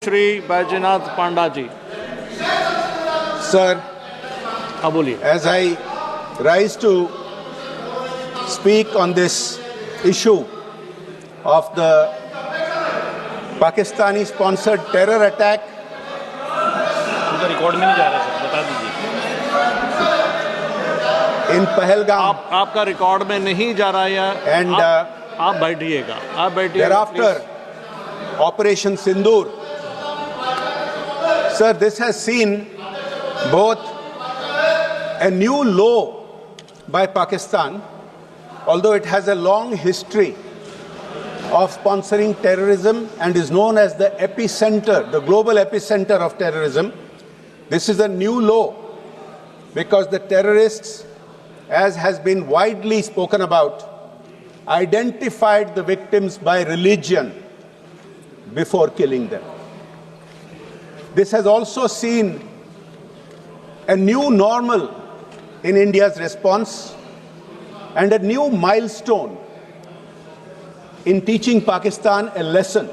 Shri Baijayant Panda ji. Sir, as I rise to speak on this issue of the Pakistani-sponsored terror attack in Pahalgam, आपका record में नहीं जा रहा है and आप बैठिएगा, आप बैठिएगा. thereafter Operation Sindur. Sir, this has seen both a new low by Pakistan, although it has a long history of sponsoring terrorism and is known as the epicenter, the global epicenter of terrorism. This is a new low because the terrorists, as has been widely spoken about, identified the victims by religion before killing them. This has also seen a new normal in India's response and a new milestone in teaching Pakistan a lesson.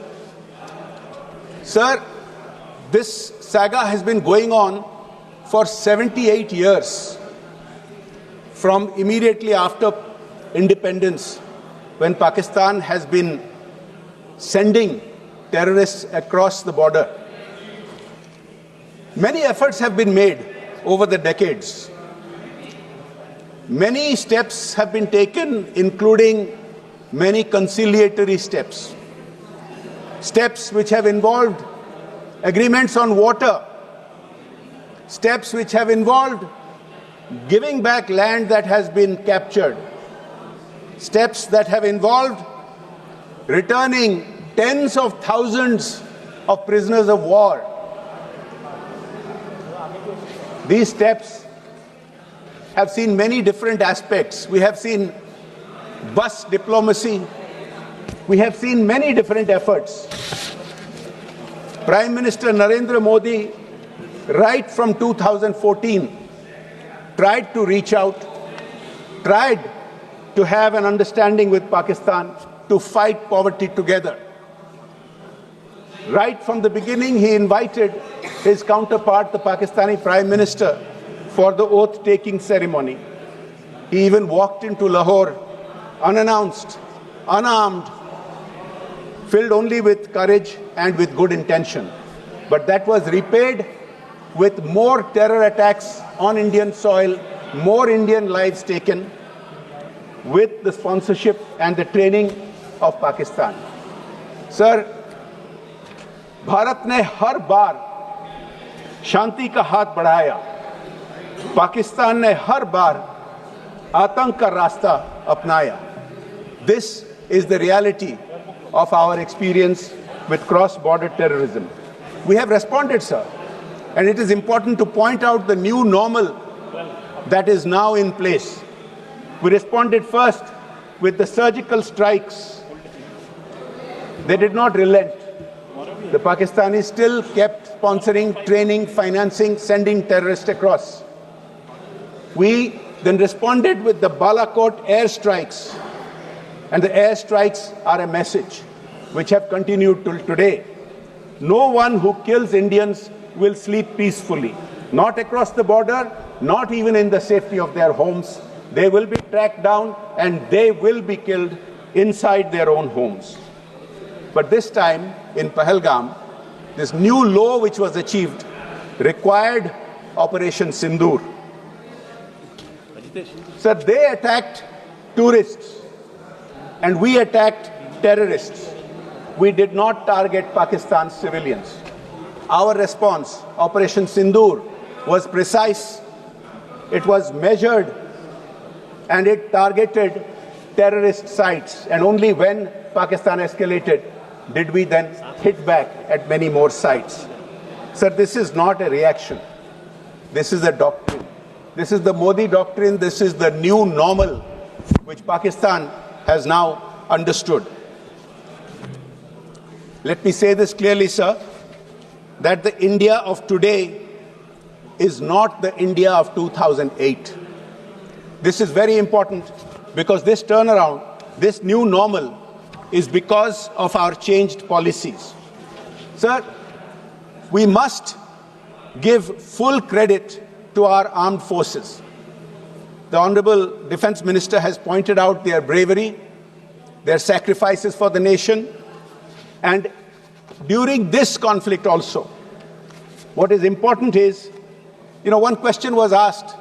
Sir, this saga has been going on for 78 years, from immediately after independence, when Pakistan has been sending terrorists across the border. Many efforts have been made over the decades. Many steps have been taken, including many conciliatory steps. Steps which have involved agreements on water. Steps which have involved giving back land that has been captured. Steps that have involved returning tens of thousands of prisoners of war. These steps have seen many different aspects. We have seen bus diplomacy. We have seen many different efforts. Prime Minister Narendra Modi, right from 2014, tried to reach out, tried to have an understanding with Pakistan to fight poverty together. Right from the beginning, he invited his counterpart, the Pakistani Prime Minister, for the oath-taking ceremony. He even walked into Lahore unannounced, unarmed, filled only with courage and with good intention. But that was repaid with more terror attacks on Indian soil, more Indian lives taken, with the sponsorship and the training of Pakistan. Sir, Bharat ने हर बार शांति का हाथ बढ़ाया. पाकिस्तान ने हर बार आतंक का रास्ता अपनाया. This is the reality of our experience with cross-border terrorism. We have responded, sir, and it is important to point out the new normal that is now in place. We responded first with the surgical strikes. They did not relent. The Pakistanis still kept sponsoring, training, financing, sending terrorists across. We then responded with the Balakot airstrikes. And the airstrikes are a message which have continued till today. No one who kills Indians will sleep peacefully. Not across the border, not even in the safety of their homes. They will be tracked down and they will be killed inside their own homes. But this time, in Pahalgam, this new law which was achieved required Operation Sindur. So they attacked tourists and we attacked terrorists. We did not target Pakistan's civilians. Our response, Operation Sindur, was precise, it was measured, and it targeted terrorist sites. And only when Pakistan escalated did we then hit back at many more sites. Sir, this is not a reaction. This is a doctrine. This is the Modi doctrine. This is the new normal which Pakistan has now understood. Let me say this clearly, sir, that the India of today is not the India of 2008. This is very important because this turnaround, this new normal, is because of our changed policies. Sir, we must give full credit to our armed forces. The Honorable Defense Minister has pointed out their bravery, their sacrifices for the nation, and during this conflict also, what is important is, one question was asked,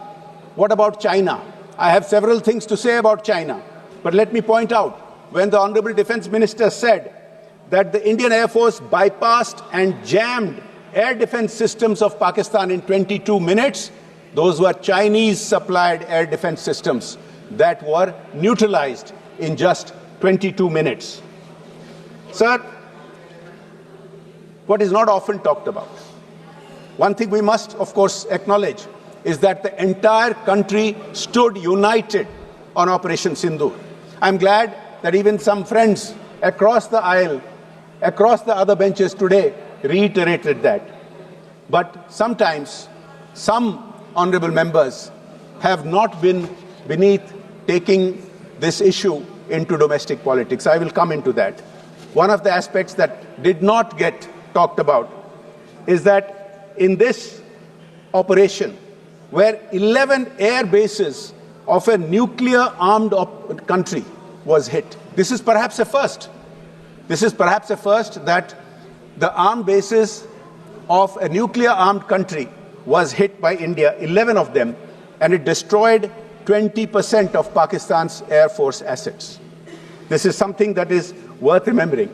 what about China? I have several things to say about China, but let me point out, when the Honorable Defense Minister said that the Indian Air Force bypassed and jammed air defense systems of Pakistan in 22 minutes, those were Chinese-supplied air defense systems that were neutralized in just 22 minutes. Sir, what is not often talked about, one thing we must, of course, acknowledge is that the entire country stood united on Operation Sindur. I'm glad that even some friends across the aisle, across the other benches today, reiterated that. But sometimes, some honorable members have not been beneath taking this issue into domestic politics. I will come into that. One of the aspects that did not get talked about is that in this operation, where 11 air bases of a nuclear-armed country was hit. This is perhaps a first. This is perhaps a first that the armed bases of a nuclear-armed country was hit by India, 11 of them, and it destroyed 20% of Pakistan's Air Force assets. This is something that is worth remembering.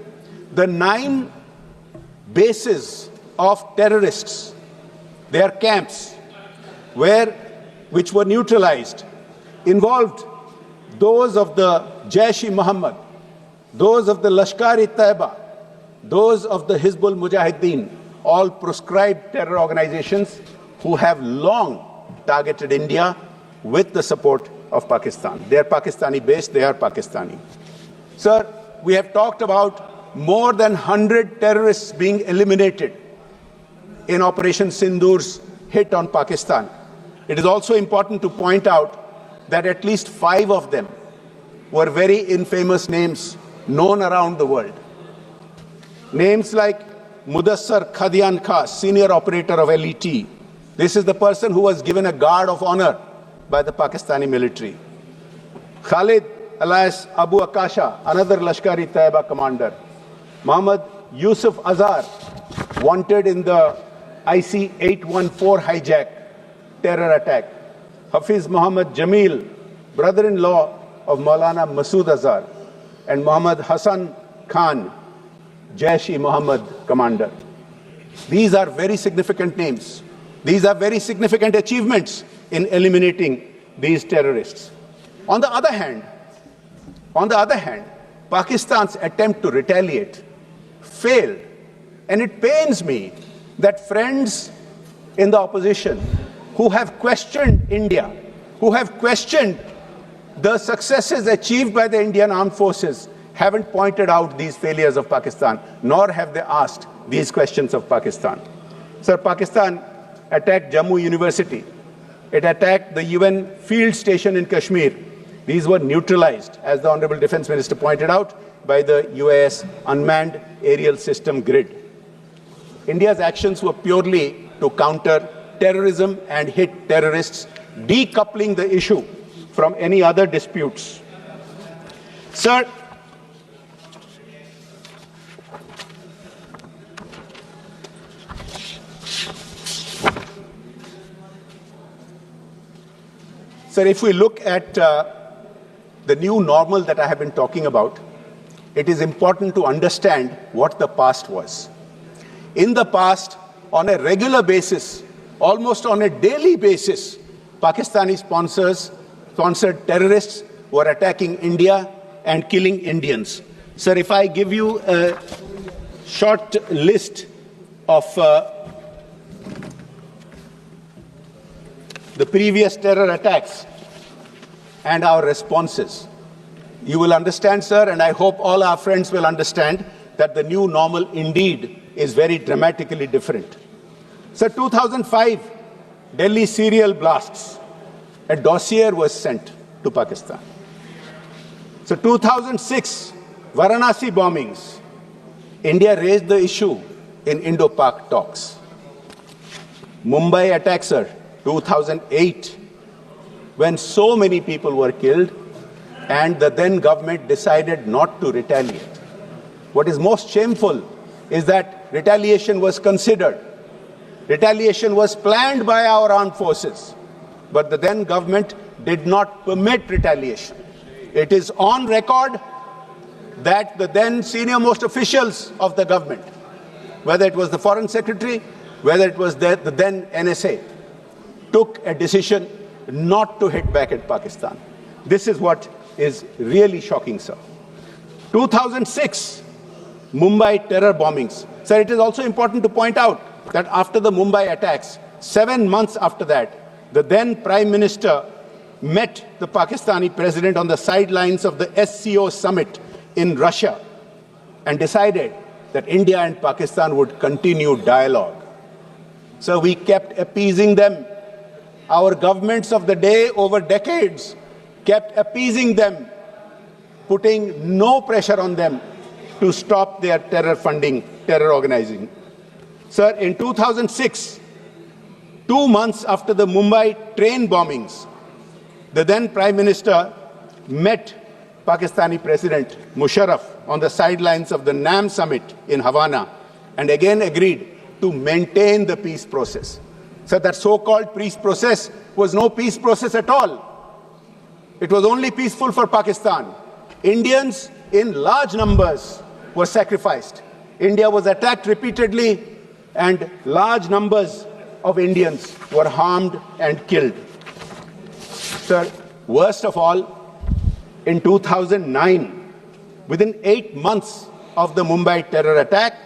The 9 bases of terrorists, their camps, which were neutralized, involved those of the Jaish-e-Mohammed, those of the Lashkar-e-Taiba, those of the Hizbul Mujahideen, all proscribed terror organizations who have long targeted India with the support of Pakistan. They are Pakistani based, they are Pakistani. Sir, we have talked about more than 100 terrorists being eliminated in Operation Sindur's hit on Pakistan. It is also important to point out that at least 5 of them were very infamous names known around the world. Names like Mudassar Khadian Khan, senior operator of LET. This is the person who was given a guard of honor by the Pakistani military. Khalid alias Abu Akasha, another Lashkar-e-Taiba commander. Muhammad Yusuf Azhar, wanted in the IC 814 hijack terror attack. Hafiz Muhammad Jamil, brother-in-law of Maulana Masood Azhar, and Muhammad Hassan Khan, Jaish-e-Mohammed commander. These are very significant names. These are very significant achievements in eliminating these terrorists. On the other hand, Pakistan's attempt to retaliate failed. And it pains me that friends in the opposition who have questioned India, who have questioned the successes achieved by the Indian armed forces, haven't pointed out these failures of Pakistan, nor have they asked these questions of Pakistan. Sir, Pakistan attacked Jammu University. It attacked the UN field station in Kashmir. These were neutralized, as the Honorable Defense Minister pointed out, by the UAS unmanned aerial system grid. India's actions were purely to counter terrorism and hit terrorists, decoupling the issue from any other disputes. Sir, if we look at the new normal that I have been talking about, it is important to understand what the past was. In the past, on a regular basis, almost on a daily basis, Pakistani sponsored terrorists were attacking India and killing Indians. Sir, if I give you a short list of the previous terror attacks and our responses, you will understand, sir, and I hope all our friends will understand that the new normal indeed is very dramatically different. Sir, 2005, Delhi serial blasts. A dossier was sent to Pakistan. So 2006, Varanasi bombings. India raised the issue in Indo-Pak talks. Mumbai attacks, sir, 2008, when so many people were killed, and the then government decided not to retaliate. What is most shameful is that retaliation was considered. Retaliation was planned by our armed forces, but the then government did not permit retaliation. It is on record that the then senior-most officials of the government, whether it was the Foreign Secretary, whether it was the then NSA, took a decision not to hit back at Pakistan. This is what is really shocking, sir. 2006, Mumbai terror bombings. Sir, it is also important to point out that after the Mumbai attacks, 7 months after that, the then Prime Minister met the Pakistani president on the sidelines of the SCO summit in Russia and decided that India and Pakistan would continue dialogue. So we kept appeasing them. Our governments of the day over decades kept appeasing them, putting no pressure on them to stop their terror funding, terror organizing. Sir, in 2006, 2 months after the Mumbai train bombings, the then Prime Minister met Pakistani President Musharraf on the sidelines of the NAM summit in Havana and again agreed to maintain the peace process. So that so-called peace process was no peace process at all. It was only peaceful for Pakistan. Indians in large numbers were sacrificed. India was attacked repeatedly and large numbers of Indians were harmed and killed. Sir, worst of all, in 2009, within 8 months of the Mumbai terror attack,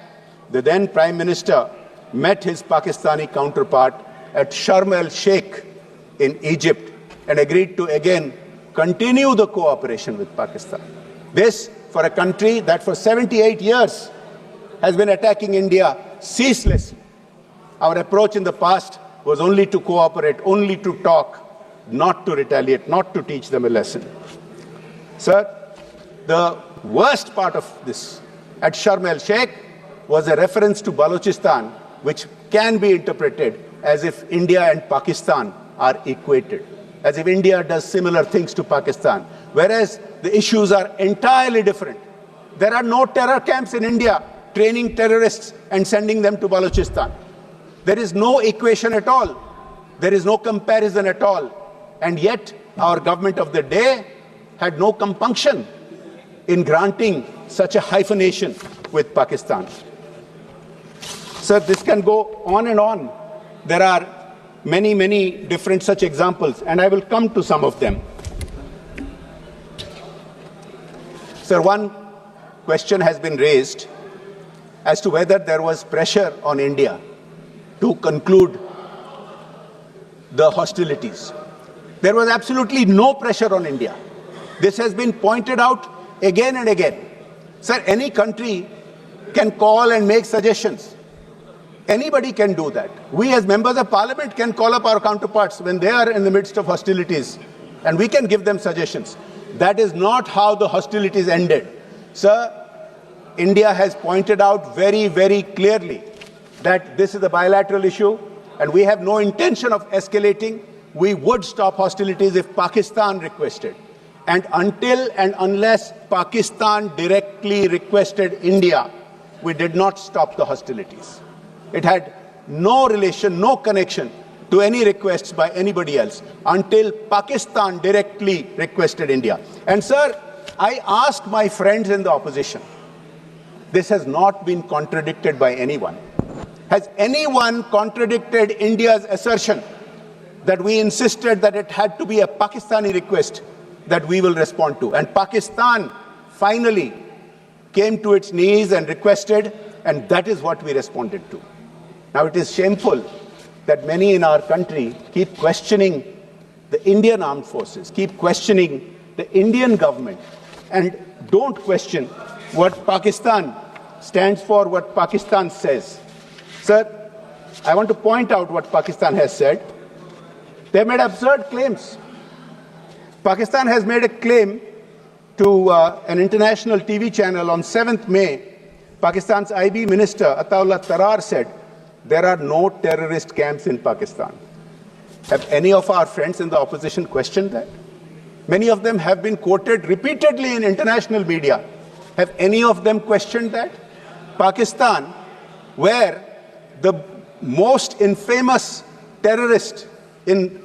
the then Prime Minister met his Pakistani counterpart at Sharm el-Sheikh in Egypt and agreed to again continue the cooperation with Pakistan. This for a country that for 78 years has been attacking India ceaselessly. Our approach in the past was only to cooperate, only to talk, not to retaliate, not to teach them a lesson. Sir, the worst part of this at Sharm el-Sheikh was a reference to Balochistan, which can be interpreted as if India and Pakistan are equated, as if India does similar things to Pakistan, whereas the issues are entirely different. There are no terror camps in India training terrorists and sending them to Balochistan. There is no equation at all. There is no comparison at all. And yet, our government of the day had no compunction in granting such a hyphenation with Pakistan. Sir, this can go on and on. There are many, many different such examples, and I will come to some of them. Sir, one question has been raised as to whether there was pressure on India to conclude the hostilities. There was absolutely no pressure on India. This has been pointed out again and again. Sir, any country can call and make suggestions. Anybody can do that. We as members of parliament can call up our counterparts when they are in the midst of hostilities, and we can give them suggestions. That is not how the hostilities ended. Sir, India has pointed out very, very clearly that this is a bilateral issue, and we have no intention of escalating. We would stop hostilities if Pakistan requested. And until and unless Pakistan directly requested India, we did not stop the hostilities. It had no relation, no connection to any requests by anybody else until Pakistan directly requested India. And sir, I asked my friends in the opposition, this has not been contradicted by anyone. Has anyone contradicted India's assertion that we insisted that it had to be a Pakistani request that we will respond to? And Pakistan finally came to its knees and requested, and that is what we responded to. Now, it is shameful that many in our country keep questioning the Indian armed forces, keep questioning the Indian government, and don't question what Pakistan stands for, what Pakistan says. Sir, I want to point out what Pakistan has said. They made absurd claims. Pakistan has made a claim to an international TV channel on 7th May. Pakistan's IB minister, Ataullah Tarar, said, there are no terrorist camps in Pakistan. Have any of our friends in the opposition questioned that? Many of them have been quoted repeatedly in international media. Have any of them questioned that? Pakistan, where the most infamous terrorist in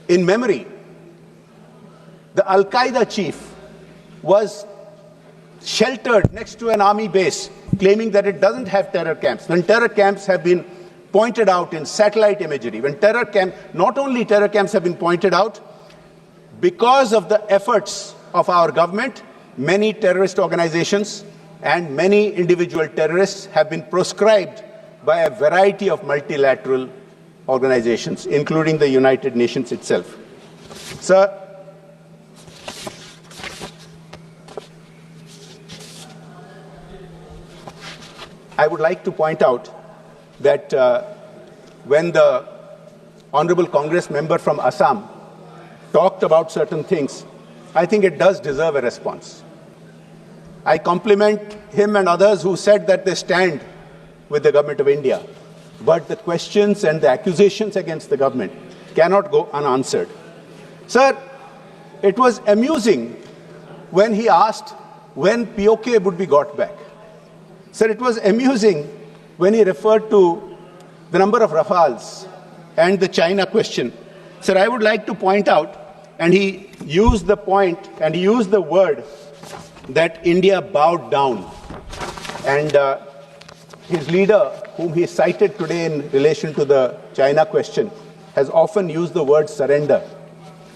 memory, the Al-Qaeda chief, was sheltered next to an army base, claiming that it doesn't have terror camps. When terror camps have been pointed out in satellite imagery, not only terror camps have been pointed out, because of the efforts of our government, many terrorist organizations and many individual terrorists have been proscribed by a variety of multilateral organizations, including the United Nations itself. Sir, I would like to point out that when the Honorable Congress member from Assam talked about certain things, I think it does deserve a response. I compliment him and others who said that they stand with the government of India. But the questions and the accusations against the government cannot go unanswered. Sir, it was amusing when he asked when POK would be got back. Sir, it was amusing when he referred to the number of Rafales and the China question. Sir, I would like to point out, and he used the point and he used the word that India bowed down. And his leader, whom he cited today in relation to the China question, has often used the word surrender.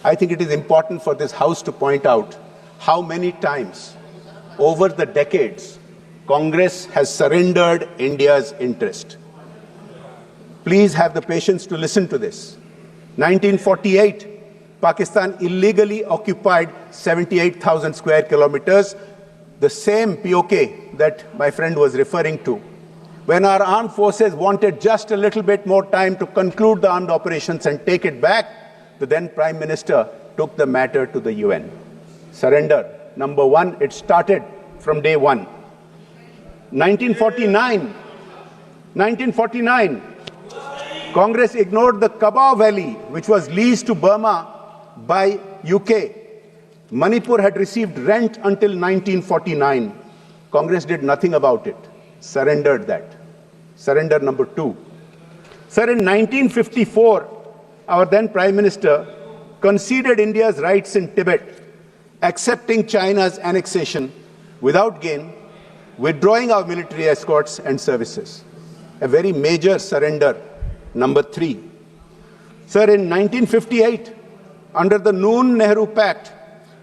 I think it is important for this House to point out how many times over the decades Congress has surrendered India's interest. Please have the patience to listen to this. 1948, Pakistan illegally occupied 78,000 square kilometers, the same POK that my friend was referring to. When our armed forces wanted just a little bit more time to conclude the armed operations and take it back, the then Prime Minister took the matter to the UN. Surrender. Number one, it started from day one. 1949, Congress ignored the Kabah Valley, which was leased to Burma by UK. Manipur had received rent until 1949. Congress did nothing about it. Surrendered that. Surrender number two. Sir, in 1954, our then Prime Minister conceded India's rights in Tibet, accepting China's annexation without gain, withdrawing our military escorts and services. A very major surrender. Number three. Sir, in 1958, under the Noon-Nehru Pact,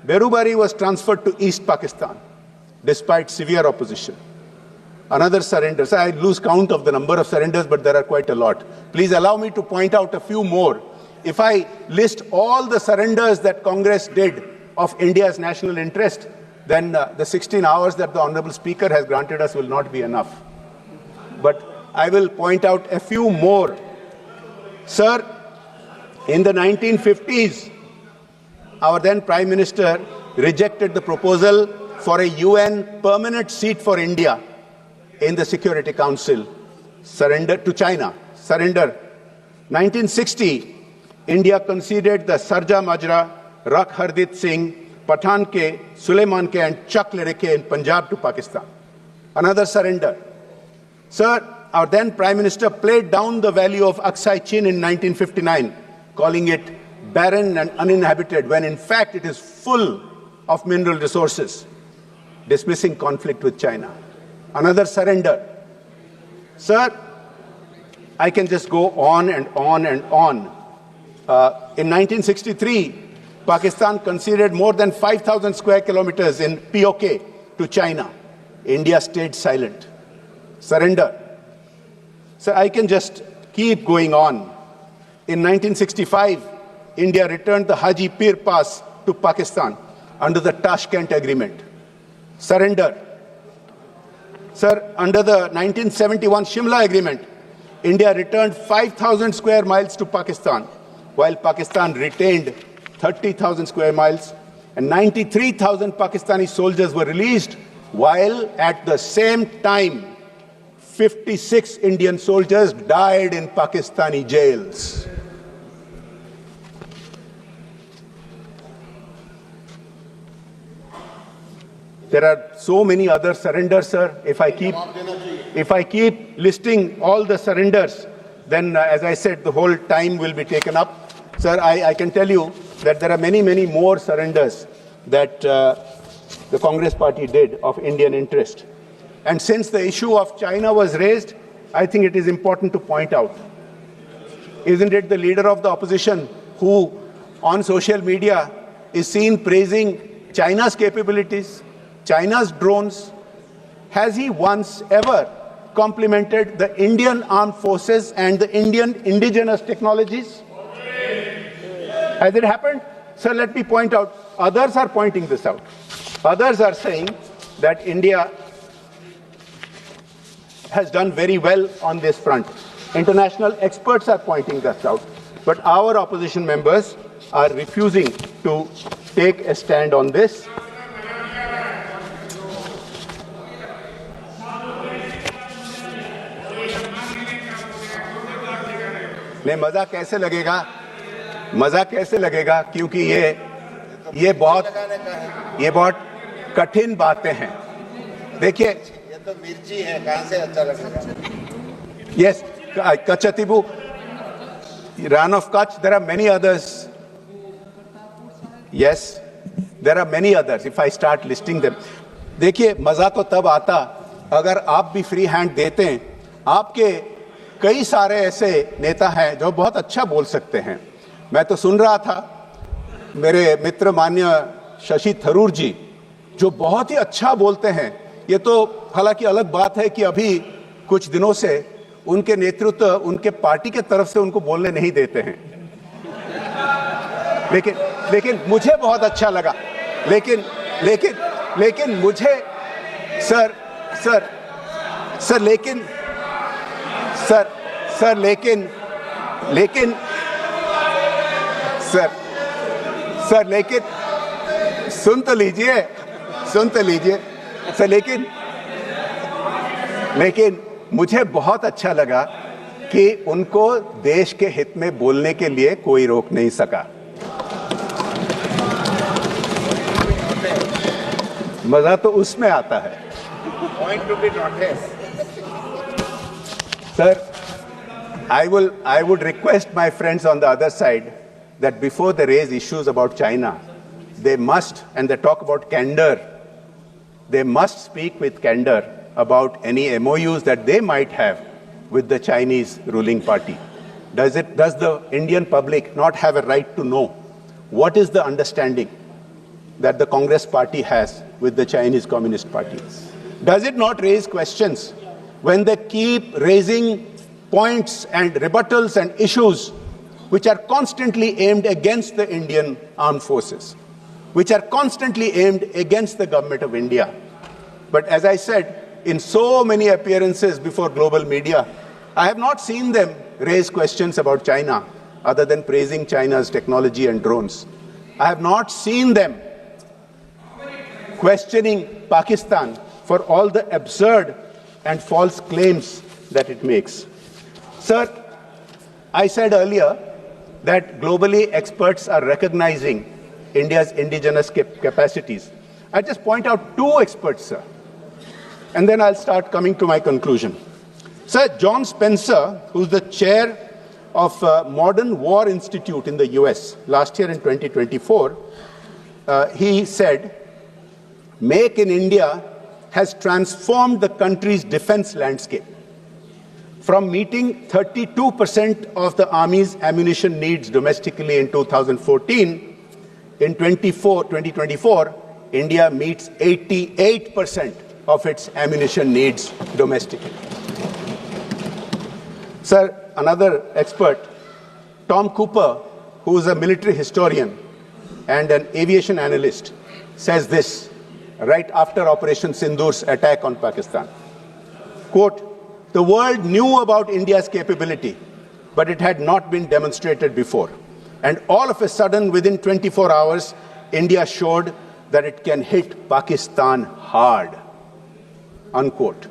Berubari was transferred to East Pakistan, despite severe opposition. Another surrender. So I lose count of the number of surrenders, but there are quite a lot. Please allow me to point out a few more. If I list all the surrenders that Congress did of India's national interest, then the 16 hours that the Honorable Speaker has granted us will not be enough. But I will point out a few more. Sir, in the 1950s, our then Prime Minister rejected the proposal for a UN permanent seat for India in the Security Council. Surrender to China. Surrender. 1960, India conceded the Sarja Majra, Rakh Hardit Singh, Pathan Ke, Suleiman Ke and Chak Lereke in Punjab to Pakistan. Another surrender. Sir, our then Prime Minister played down the value of Aksai Chin in 1959, calling it barren and uninhabited, when in fact it is full of mineral resources, dismissing conflict with China. Another surrender. Sir, I can just go on and on and on. In 1963, Pakistan conceded more than 5,000 square kilometers in POK to China. India stayed silent. Surrender. So I can just keep going on. In 1965, India returned the Haji Pir Pass to Pakistan under the Tashkent Agreement. Surrender. Sir, under the 1971 Shimla Agreement, India returned 5,000 square miles to Pakistan, while Pakistan retained 30,000 square miles, and 93,000 Pakistani soldiers were released, while at the same time 56 Indian soldiers died in Pakistani jails. There are so many other surrenders, sir. If I keep listing all the surrenders, then as I said, the whole time will be taken up. Sir, I can tell you that there are many, many more surrenders that the Congress party did of Indian interest. And since the issue of China was raised, I think it is important to point out, isn't it the leader of the opposition who on social media is seen praising China's capabilities, China's drones? Has he once ever complimented the Indian armed forces and the Indian indigenous technologies? Has it happened? Sir, let me point out, others are pointing this out. Others are saying that India has done very well on this front. International experts are pointing this out. But our opposition members are refusing to take a stand on this. नहीं, मजा कैसे लगेगा? मजा कैसे लगेगा? क्योंकि ये बहुत कठिन बातें हैं. देखिए, ये तो मिर्ची है, कहां से अच्छा लगेगा? Yes, Kachatibu, Ran of Kutch, there are many others. Yes, there are many others if I start listing them. देखिए, मजा तो तब आता अगर आप भी फ्री हैंड देते हैं. आपके कई सारे ऐसे नेता हैं जो बहुत अच्छा बोल सकते हैं. मैं तो सुन रहा था मेरे मित्र मान्य शशि थरूर जी जो बहुत ही अच्छा बोलते हैं. ये तो हालांकि अलग बात है कि अभी कुछ दिनों से उनके नेतृत्व उनके पार्टी के तरफ से उनको बोलने नहीं देते हैं. लेकिन मुझे बहुत अच्छा लगा. लेकिन मुझे लेकिन सुन तो लीजिए सर. लेकिन मुझे बहुत अच्छा लगा कि उनको देश के हित में बोलने के लिए कोई रोक नहीं सका. मजा तो उसमें आता है. Point to be noted. Sir, I would request my friends on the other side that before they raise issues about China, they must, and they talk about candor, they must speak with candor about any MOUs that they might have with the Chinese ruling party. Does the Indian public not have a right to know what is the understanding that the Congress party has with the Chinese Communist Party? Does it not raise questions when they keep raising points and rebuttals and issues which are constantly aimed against the Indian armed forces, which are constantly aimed against the government of India? But as I said, in so many appearances before global media, I have not seen them raise questions about China other than praising China's technology and drones. I have not seen them questioning Pakistan for all the absurd and false claims that it makes. Sir, I said earlier that globally experts are recognizing India's indigenous capacities. I just point out two experts, sir, and then I'll start coming to my conclusion. Sir, John Spencer, who's the chair of Modern War Institute in the US last year in 2024, he said, "Make in India has transformed the country's defense landscape. From meeting 32% of the Army's ammunition needs domestically in 2014, in 2024, India meets 88% of its ammunition needs domestically." Sir, another expert, Tom Cooper, who is a military historian and an aviation analyst, says this right after Operation Sindur's attack on Pakistan. Quote, "The world knew about India's capability, but it had not been demonstrated before. And all of a sudden, within 24 hours, India showed that it can hit Pakistan hard." Unquote.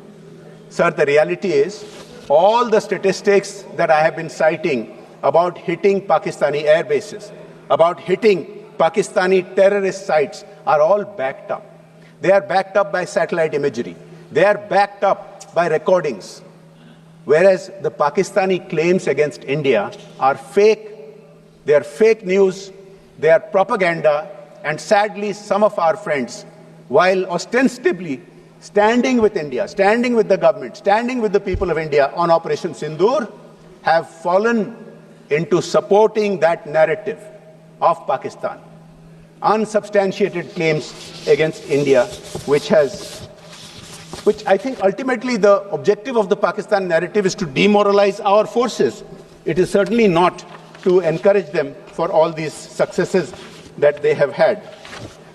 Sir, the reality is, all the statistics that I have been citing about hitting Pakistani air bases, about hitting Pakistani terrorist sites are all backed up. They are backed up by satellite imagery. They are backed up by recordings. Whereas the Pakistani claims against India are fake. They are fake news. They are propaganda. And sadly, some of our friends, while ostensibly standing with India, standing with the government, standing with the people of India on Operation Sindur, have fallen into supporting that narrative of Pakistan. Unsubstantiated claims against India, which I think ultimately the objective of the Pakistan narrative is to demoralize our forces. It is certainly not to encourage them for all these successes that they have had.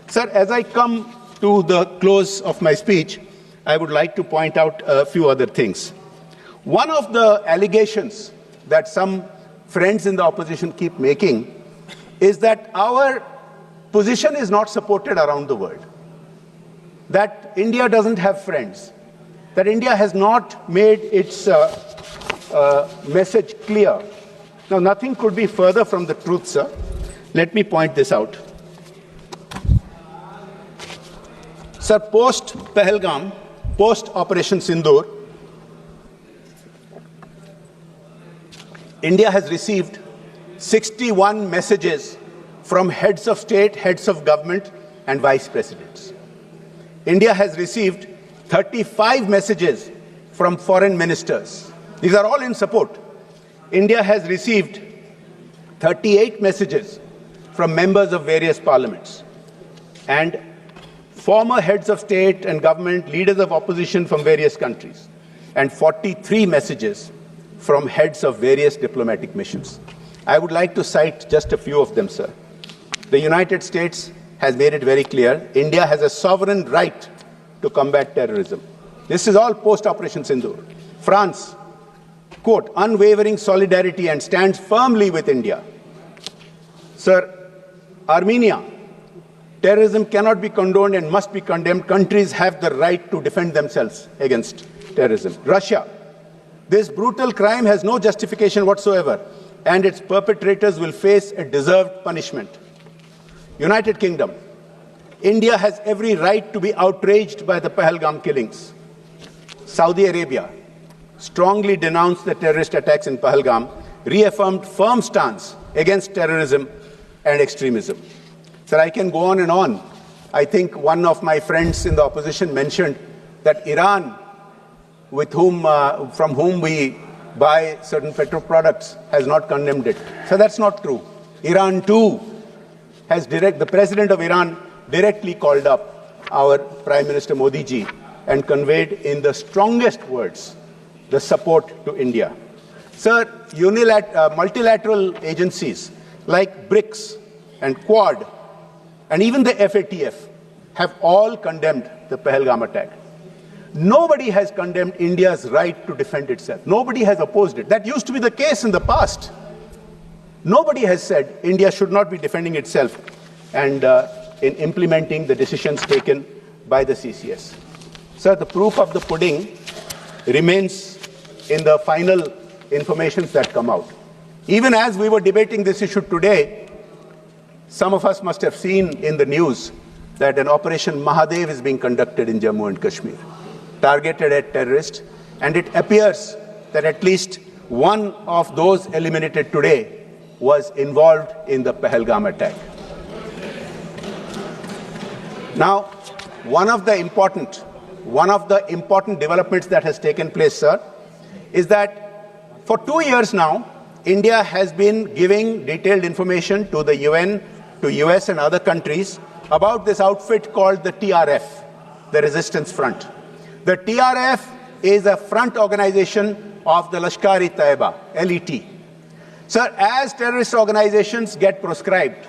Sir, as I come to the close of my speech, I would like to point out a few other things. One of the allegations that some friends in the opposition keep making is that our position is not supported around the world, that India doesn't have friends, that India has not made its message clear. Now, nothing could be further from the truth, sir. Let me point this out. Sir, post-Pahalgam, post-Operation Sindur, India has received 61 messages from heads of state, heads of government, and vice presidents. India has received 35 messages from foreign ministers. These are all in support. India has received 38 messages from members of various parliaments and former heads of state and government, leaders of opposition from various countries, and 43 messages from heads of various diplomatic missions. I would like to cite just a few of them, sir. The United States has made it very clear, India has a sovereign right to combat terrorism. This is all post-Operation Sindur. France, quote, unwavering solidarity and stands firmly with India. Sir, Armenia, terrorism cannot be condoned and must be condemned. Countries have the right to defend themselves against terrorism. Russia, this brutal crime has no justification whatsoever, and its perpetrators will face a deserved punishment. United Kingdom, India has every right to be outraged by the Pahalgam killings. Saudi Arabia strongly denounced the terrorist attacks in Pahalgam, reaffirmed firm stance against terrorism and extremism. Sir, I can go on and on. I think one of my friends in the opposition mentioned that Iran, from whom we buy certain petro products, has not condemned it. So that's not true. Iran too the president of Iran directly called up our Prime Minister Modi ji and conveyed in the strongest words the support to India. Sir, multilateral agencies like BRICS and Quad and even the FATF have all condemned the Pahalgam attack. Nobody has condemned India's right to defend itself. Nobody has opposed it. That used to be the case in the past. Nobody has said India should not be defending itself and in implementing the decisions taken by the CCS. Sir, the proof of the pudding remains in the final information that come out. Even as we were debating this issue today, some of us must have seen in the news that an Operation Mahadev is being conducted in Jammu and Kashmir, targeted at terrorists, and it appears that at least one of those eliminated today was involved in the Pahalgam attack. Now, one of the important developments that has taken place, sir, is that for 2 years now, India has been giving detailed information to the UN, to US and other countries about this outfit called the TRF, the Resistance Front. The TRF is a front organization of the Lashkar-e-Taiba, LET. Sir, as terrorist organizations get proscribed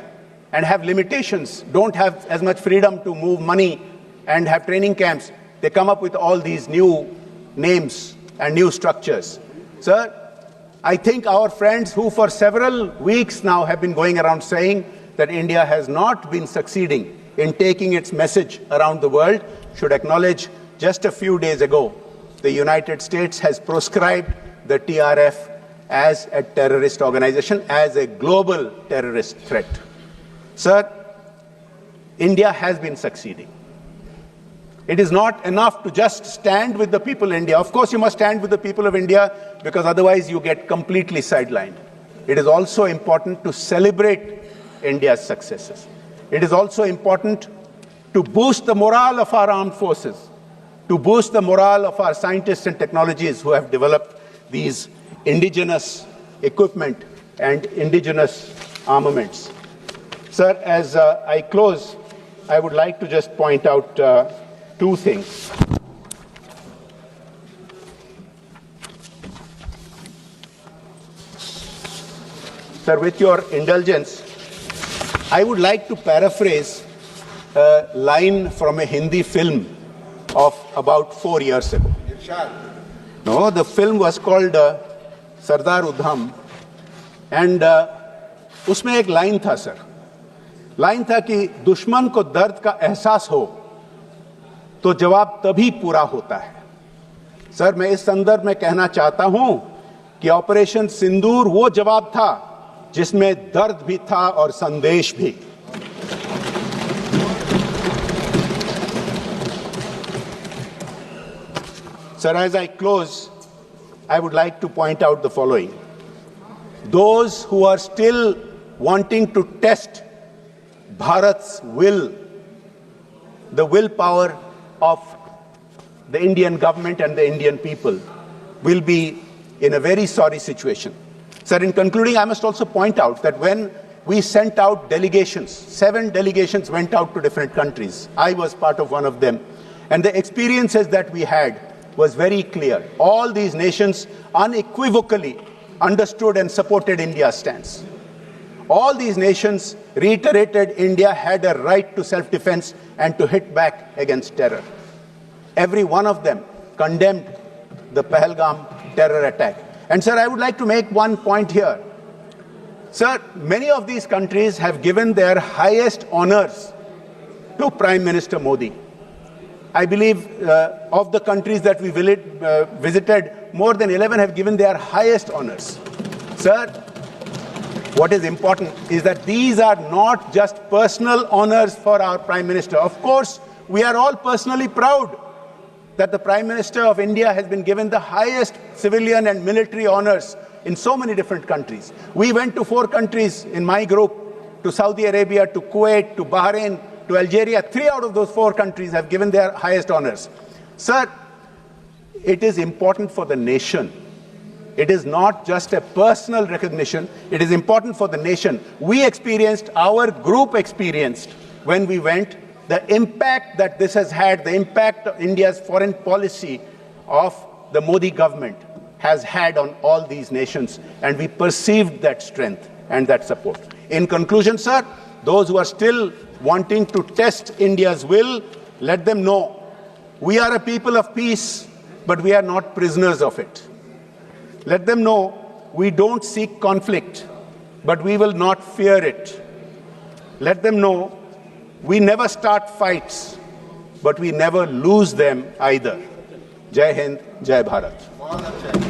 and have limitations, don't have as much freedom to move money and have training camps, they come up with all these new names and new structures. Sir, I think our friends who for several weeks now have been going around saying that India has not been succeeding in taking its message around the world should acknowledge just a few days ago the United States has proscribed the TRF as a terrorist organization, as a global terrorist threat. Sir, India has been succeeding. It is not enough to just stand with the people of India. Of course, you must stand with the people of India because otherwise you get completely sidelined. It is also important to celebrate India's successes. It is also important to boost the morale of our armed forces, to boost the morale of our scientists and technologists who have developed these indigenous equipment and indigenous armaments. Sir, as I close, I would like to just point out two things. Sir, with your indulgence, I would like to paraphrase a line from a Hindi film of about 4 years ago. No, the film was called Sardar Udham, and उसमें एक line था sir. Line था कि दुश्मन को दर्द का एहसास हो तो जवाब तभी पूरा होता है. सर, मैं इस संदर्भ में कहना चाहता हूं कि ऑपरेशन सिंदूर वो जवाब था जिसमें दर्द भी था और संदेश भी. Sir, as I close, I would like to point out the following. Those who are still wanting to test Bharat's will, the willpower of the Indian government and the Indian people, will be in a very sorry situation. Sir, in concluding, I must also point out that when we sent out delegations, 7 delegations went out to different countries. I was part of one of them. And the experiences that we had was very clear. All these nations unequivocally understood and supported India's stance. All these nations reiterated India had a right to self-defense and to hit back against terror. Every one of them condemned the Pahalgam terror attack. And sir, I would like to make one point here. Sir, many of these countries have given their highest honors to Prime Minister Modi. I believe of the countries that we visited, more than 11 have given their highest honors. Sir, what is important is that these are not just personal honors for our Prime Minister. Of course, we are all personally proud that the Prime Minister of India has been given the highest civilian and military honors in so many different countries. We went to 4 countries in my group, to Saudi Arabia, to Kuwait, to Bahrain, to Algeria. 3 out of those 4 countries have given their highest honors. Sir, it is important for the nation. It is not just a personal recognition. It is important for the nation. We experienced, our group experienced, when we went, the impact that this has had, the impact of India's foreign policy of the Modi government has had on all these nations, and we perceived that strength and that support. In conclusion, sir, those who are still wanting to test India's will, let them know we are a people of peace, but we are not prisoners of it. Let them know we don't seek conflict, but we will not fear it. Let them know we never start fights, but we never lose them either. Jai Hind, Jai Bharat.